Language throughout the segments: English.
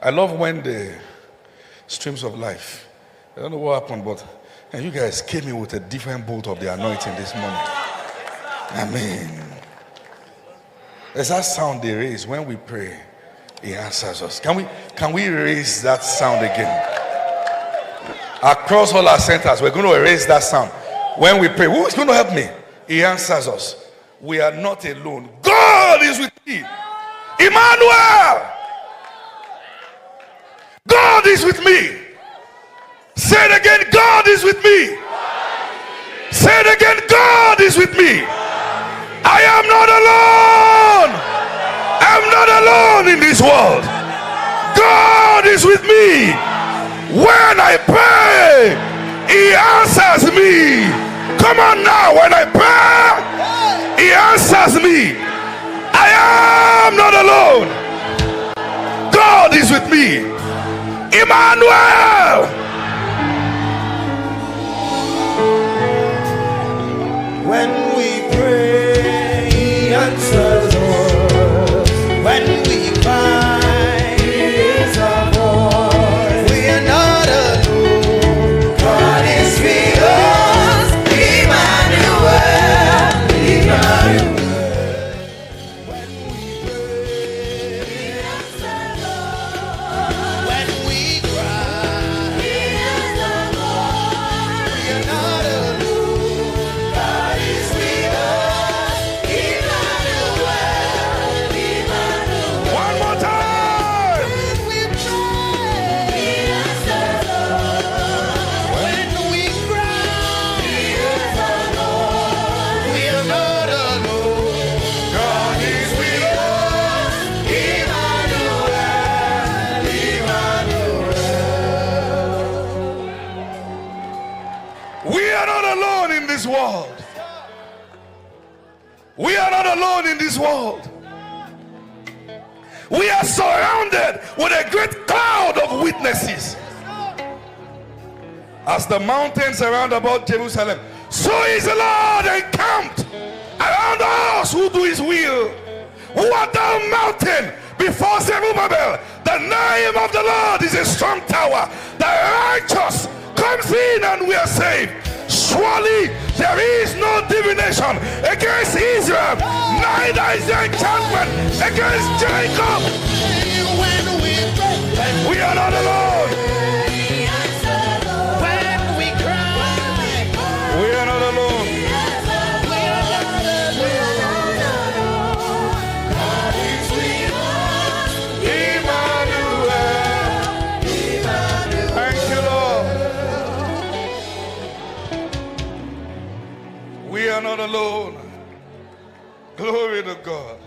I love when the streams of life, I don't know what happened, but and you guys came in with a different bolt of the anointing this morning. I mean, there's that sound they raise when we pray. He answers us. Can we raise that sound again? Across all our centers, we're going to erase that sound. When we pray, who is going to help me? He answers us. We are not alone. God is with me. Emmanuel. God is with me. Say it again. God is with me. Say it again. God is with me. I am not alone. I'm not alone in this world. God is with me. When I pray, he answers me. Come on now. When I pray, he answers me. I am not alone. God is with me. Emmanuel. When we pray, he answers us. When we cry, he hears our voice. We are not alone. God is with us. Emmanuel. Emmanuel. When we pray, he answers us. When we cry, he hears our voice. We are not alone. God is with us. Emmanuel. Emmanuel. One more time. When we pray, he answers us. When we cry, he hears our voice. We are not alone. God is with us. Emmanuel. Emmanuel. We are not alone in this world. We are not alone in this world. We are surrounded with a great cloud of witnesses. As the mountains around about Jerusalem, so is the Lord encamped around us who do his will. Who art thou, mountain, before Zerubbabel? The name of the Lord is a strong tower. The righteous comes in and we are saved. Surely there is no divination against Israel, neither is there enchantment against Jacob. When we pray, We are not alone. he answers us. When we cry, We are not alone. we are not alone. God is with us. Emmanuel. Emmanuel. Thank you, Lord. We are not alone. Glory to God.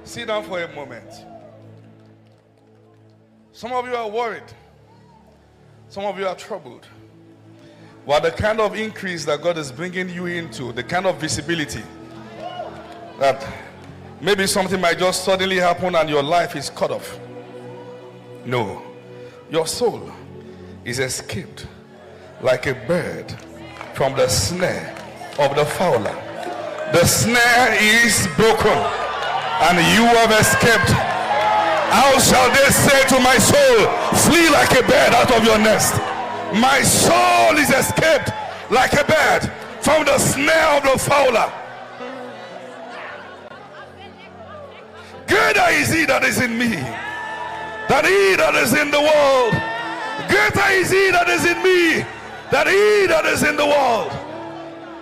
Sit down for a moment. Some of you are worried. Some of you are troubled. What the kind of increase that God is bringing you into, the kind of visibility that maybe something might just suddenly happen and your life is cut off. No, your soul is escaped like a bird from the snare of the fowler. The snare is broken and you have escaped. How shall they say to my soul, flee like a bird out of your nest? My soul is escaped like a bird from the snare of the fowler. Greater is he that is in me than he that is in the world. Greater is he that is in me than he that is in the world.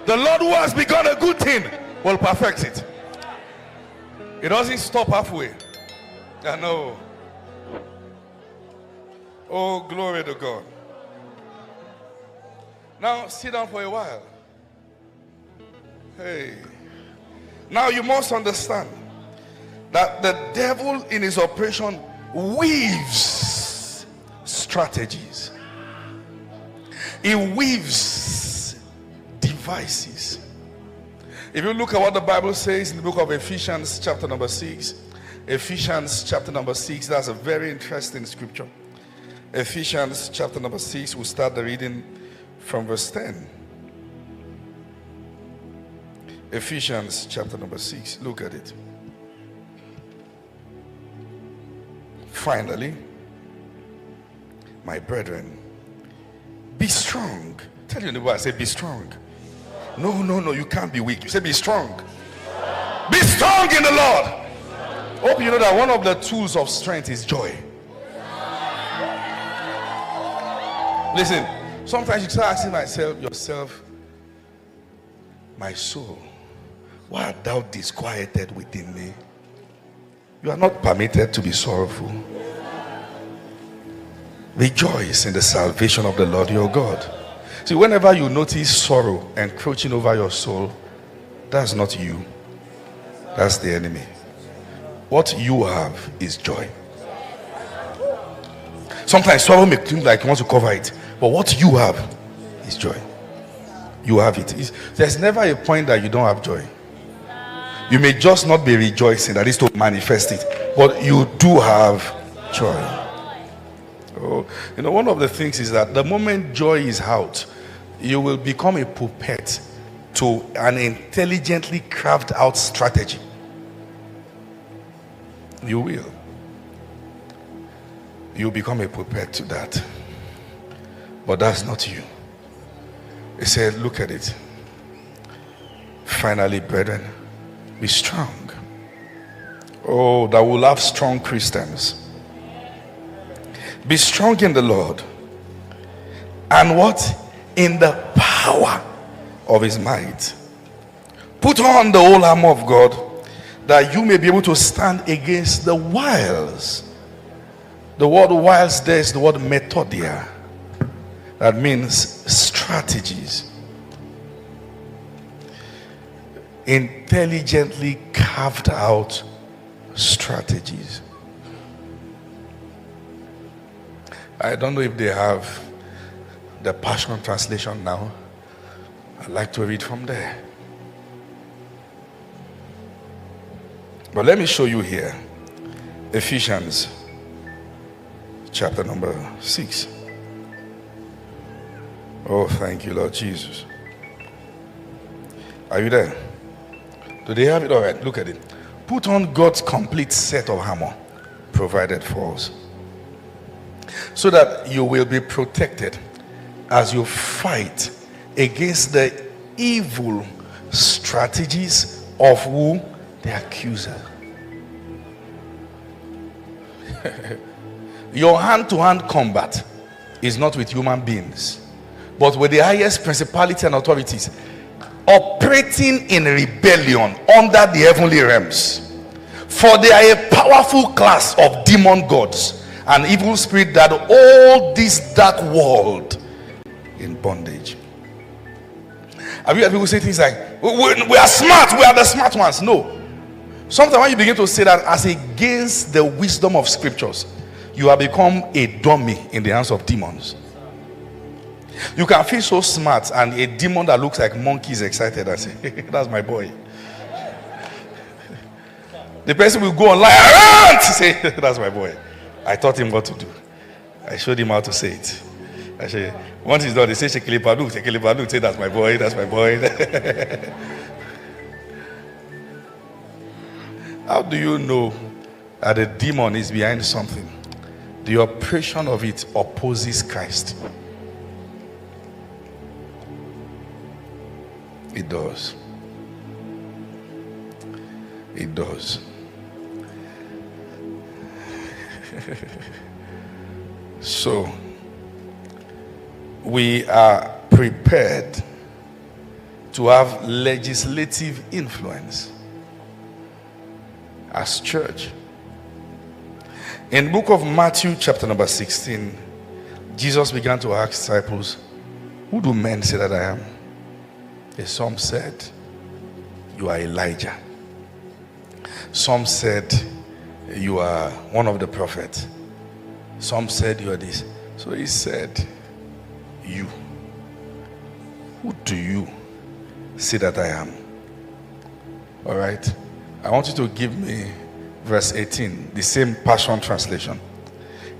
The Lord who has begun a good thing will perfect it. It doesn't stop halfway. I know. Oh, glory to God. Now sit down for a while. Hey. Now you must understand that the devil in his operation weaves strategies. He weaves devices. If you look at what the Bible says in the book of Ephesians chapter number 6, Ephesians chapter number 6, that's a very interesting scripture. Ephesians chapter number 6, we'll start the reading from verse 10. Ephesians chapter number 6, look at it. Finally, my brethren, be strong. Tell your neighbor, I say, be strong. No, you can't be weak. You say, be strong. Be strong in the Lord. Hope you know that one of the tools of strength is joy. Listen, sometimes you start asking yourself, my soul, why art thou disquieted within me? You are not permitted to be sorrowful. Rejoice in the salvation of the Lord your God. See, whenever you notice sorrow encroaching over your soul, that's not you. That's the enemy. What you have is joy. Sometimes sorrow may seem like you want to cover it, but what you have is joy. You have it. There's never a point that you don't have joy. You may just not be rejoicing, that is to manifest it, but you do have joy. Oh, you know, one of the things is that the moment joy is out, you will become a puppet to an intelligently carved out strategy. You will. You become a puppet to that. But that's not you. He said, look at it. Finally, brethren, be strong. Oh, that we'll have strong Christians. Be strong in the Lord. And what? In the power of his might. Put on the whole armor of God, that you may be able to stand against the wiles. The word wiles there is the word methodia. That means strategies. Intelligently carved out strategies. I don't know if they have the Passion Translation now. I'd like to read from there. But let me show you here. Ephesians chapter number 6. Oh, thank you, Lord Jesus. Are you there? Do they have it? All right, look at it. Put on God's complete set of armor provided for us, so that you will be protected as you fight against the evil strategies of who? The accuser. Your hand-to-hand combat is not with human beings, but with the highest principality and authorities operating in rebellion under the heavenly realms. For they are a powerful class of demon gods and evil spirit that hold this dark world in bondage. Have you heard people say things like, we are smart, we are the smart ones? No. Sometimes when you begin to say that as against the wisdom of scriptures, you have become a dummy in the hands of demons. You can feel so smart and a demon that looks like monkey is excited and say, that's my boy. The person will go online and say, that's my boy. I taught him what to do. I showed him how to say it. I say, once he's done, they say, Shekelipaduk, say, that's my boy, that's my boy. How do you know that a demon is behind something? The operation of it opposes Christ. It does. It does. So, we are prepared to have legislative influence as church. In the book of Matthew chapter number 16, Jesus began to ask disciples, who do men say that I am? Some said, you are Elijah. Some said, you are one of the prophets. Some said, you are this. So he said, you. Who do you say that I am? All right. I want you to give me verse 18, the same Passion Translation.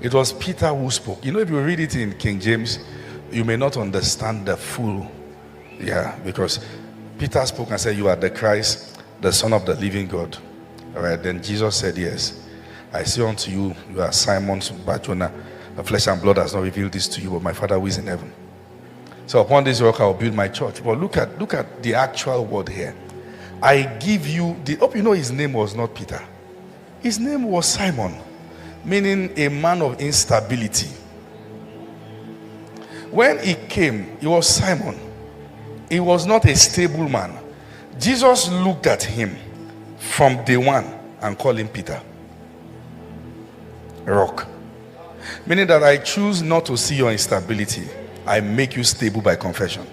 It was Peter who spoke. You know, if you read it in King James, you may not understand the full. Yeah, because Peter spoke and said, you are the Christ, the Son of the living God. All right, then Jesus said yes. I say unto you, you are Simon Bar-Jonah. Flesh and blood has not revealed this to you, but my Father who is in heaven. So upon this rock I will build my church. But look at the actual word here. I give you hope you know his name was not Peter. His name was Simon, meaning a man of instability. When he came, he was Simon. He was not a stable man. Jesus looked at him from day one and called him Peter. Rock. Meaning that I choose not to see your instability. I make you stable by confession.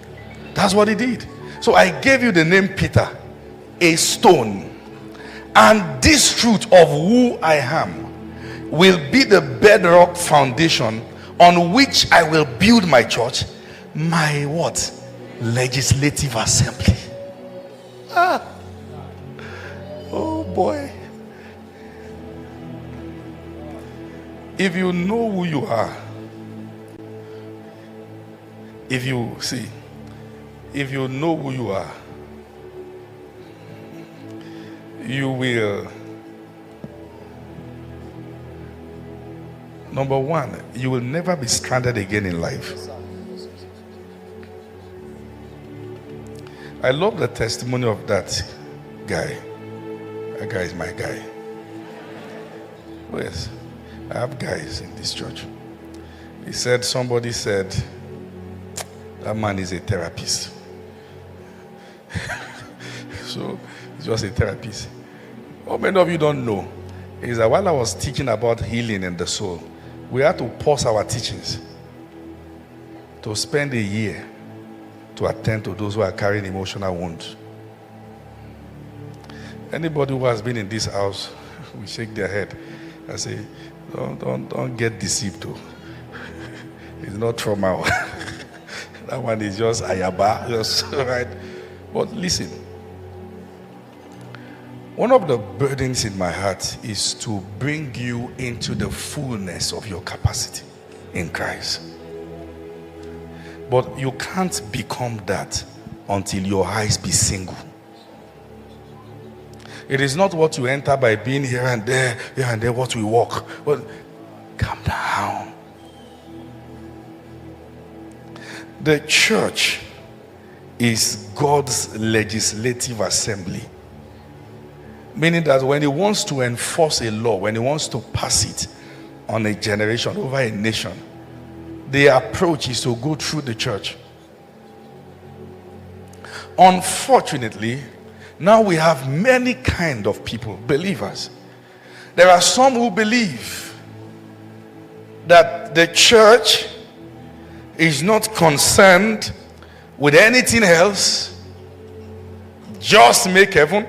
That's what he did. So I gave you the name Peter, a stone. And this truth of who I am will be the bedrock foundation on which I will build my church, my what? Legislative assembly. Oh boy. If you know who you are, if you know who you are, you will, number one, you will never be stranded again in life. I love the testimony of that guy. That guy is my guy. Oh yes, I have guys in this church. He said, somebody said, that man is a therapist. So he's just a therapist. What many of you don't know is that while I was teaching about healing in the soul, we had to pause our teachings to spend a year to attend to those who are carrying emotional wounds. Anybody who has been in this house, we shake their head and say, don't get deceived too. It's not trauma. That one is just ayaba, just right. But listen, one of the burdens in my heart is to bring you into the fullness of your capacity in Christ. But you can't become that until your eyes be single. It is not what you enter by being here and there what we walk. But calm down. The church is God's legislative assembly. Meaning that when he wants to enforce a law, when he wants to pass it on a generation, over a nation, the approach is to go through the church. Unfortunately, now we have many kind of people, believers. There are some who believe that the church is not concerned with anything else, just make heaven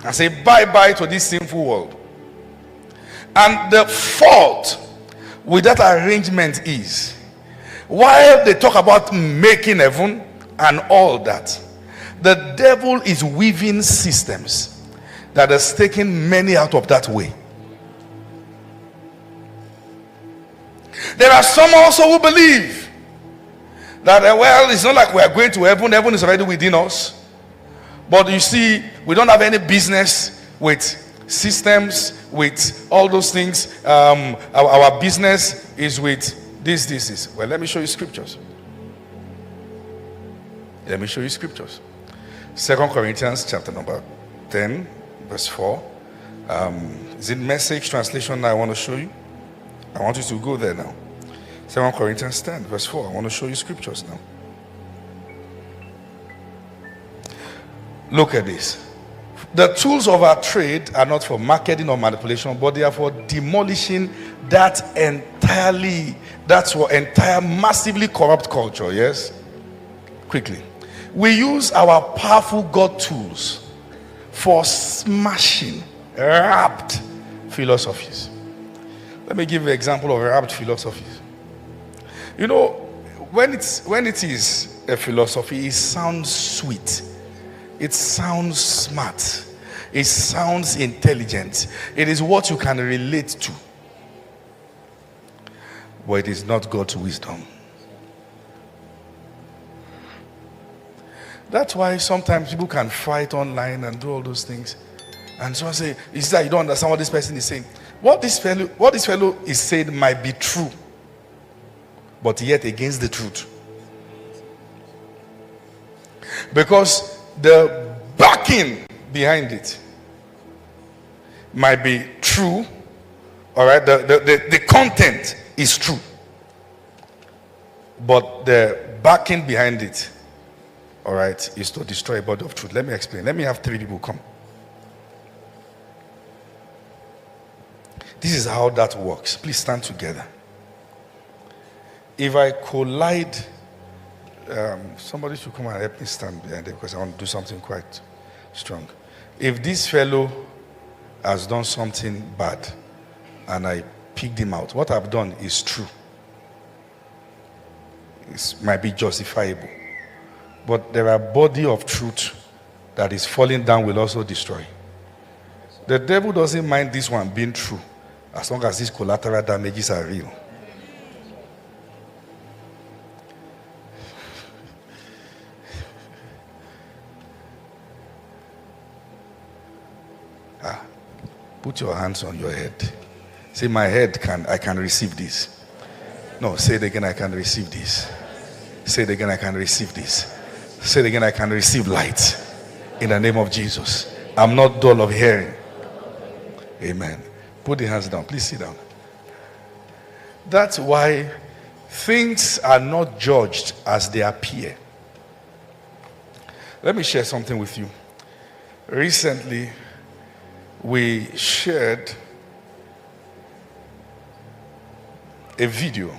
and say bye-bye to this sinful world. And the fault with that arrangement is, while they talk about making heaven and all that, the devil is weaving systems that has taken many out of that way. There are some also who believe that, well, it's not like we are going to heaven. Heaven is already within us. But you see, we don't have any business with systems, with all those things. Our business is with this. Well, let me show you scriptures. Let me show you scriptures. 2 Corinthians chapter number 10, verse 4. Is it Message translation I want to show you? I want you to go there now. 2 Corinthians 10, verse 4. I want to show you scriptures now. Look at this. The tools of our trade are not for marketing or manipulation, but they are for demolishing that entire massively corrupt culture. Yes? Quickly. We use our powerful God tools for smashing wrapped philosophies. Let me give you an example of wrapped philosophies. You know, when it is a philosophy, it sounds sweet. It sounds smart. It sounds intelligent. It is what you can relate to. But it is not God's wisdom. That's why sometimes people can fight online and do all those things. And someone say, is that you don't understand what this person is saying? What this fellow is saying might be true, but yet against the truth. Because the backing behind it might be true. All right, the content is true, but the backing behind it, all right, is to destroy a body of truth. Let me explain. Let me have 3 people come. This is how that works. Please stand together. If I collide, somebody should come and help me stand behind there, because I want to do something quite strong. If this fellow has done something bad and I picked him out, what I've done is true. It might be justifiable. But there are body of truth that is falling down will also destroy. The devil doesn't mind this one being true as long as these collateral damages are real. Put your hands on your head. Say, my head I can receive this. No, say it again, I can receive this. Say it again, I can receive this. Say it again, I can receive light. In the name of Jesus. I'm not dull of hearing. Amen. Put the hands down. Please sit down. That's why things are not judged as they appear. Let me share something with you. Recently, we shared a video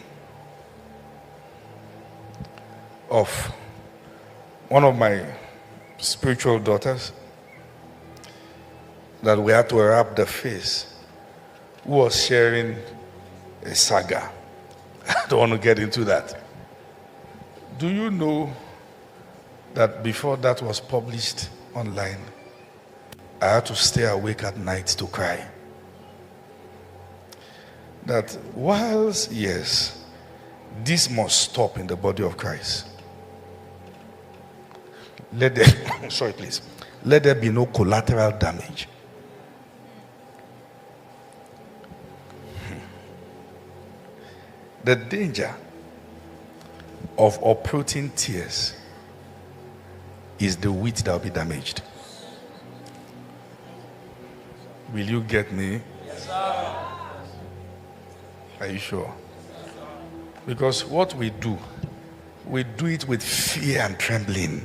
of one of my spiritual daughters that we had to wrap the face, who was sharing a saga. I don't want to get into that. Do you know that before that was published online, I had to stay awake at night to cry? That whilst, yes, this must stop in the body of Christ, let there let there be no collateral damage. The danger of uprooting tears is the wheat that will be damaged. Will you get me? Yes, sir. Are you sure? Because what we do it with fear and trembling,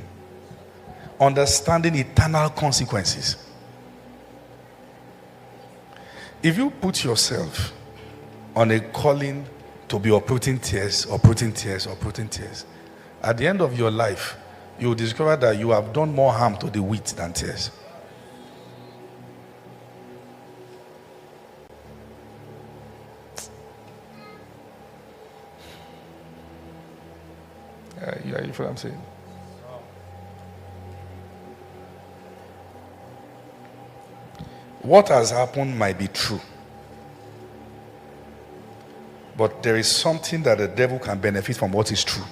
understanding eternal consequences. If you put yourself on a calling to be uprooting tears, at the end of your life, you will discover that you have done more harm to the wheat than tears. You know what I'm saying? What has happened might be true, but there is something that the devil can benefit from what is true.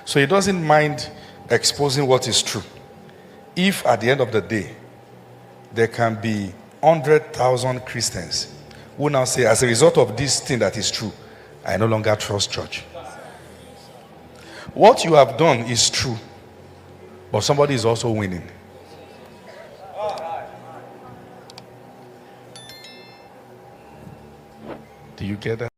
So he doesn't mind exposing what is true. If at the end of the day, there can be 100,000 Christians who now say, as a result of this thing that is true, I no longer trust church. What you have done is true, but somebody is also winning. Do you get that?